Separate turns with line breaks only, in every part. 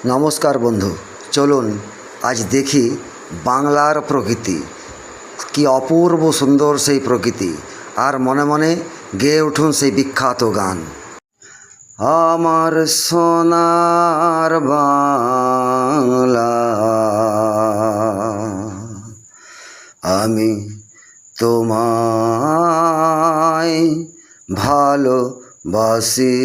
নমস্কার বন্ধু, চলুন আজ দেখি বাংলার প্রকৃতি। কি অপূর্ব সুন্দর সেই প্রকৃতি, আর মনে মনে গেয়ে উঠুন সেই বিখ্যাত গান। আমার সোনার বাংলা, আমি তোমায় ভালোবাসি।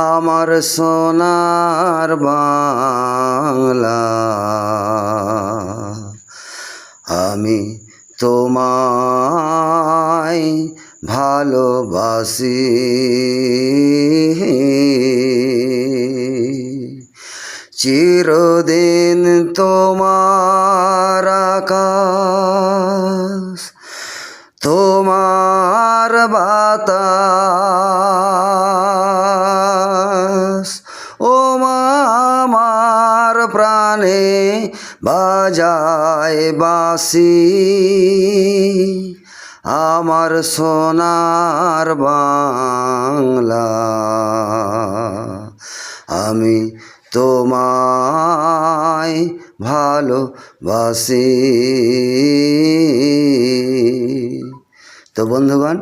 আমার সোনার বাংলা, আমি তোমায় ভালোবাসি। চিরদিন তোমার আকাশ, তোমার বাতাস, ও মা আমার প্রাণে বাজায় বাঁশি। আমার সোনার বাংলা, আমি তোমায় ভালোবাসি। তো বন্ধুগণ,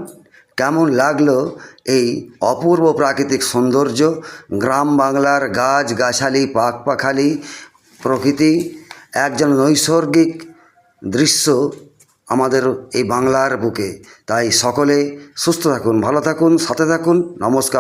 কেমন লাগলো এই অপূর্ব প্রাকৃতিক সৌন্দর্য, গ্রাম বাংলার গাছগাছালি, পাখপাখালি, প্রকৃতি, একজন নৈসর্গিক দৃশ্য আমাদের এই বাংলার বুকে। তাই সকলে সুস্থ থাকুন, ভালো থাকুন, সাথে থাকুন। নমস্কার।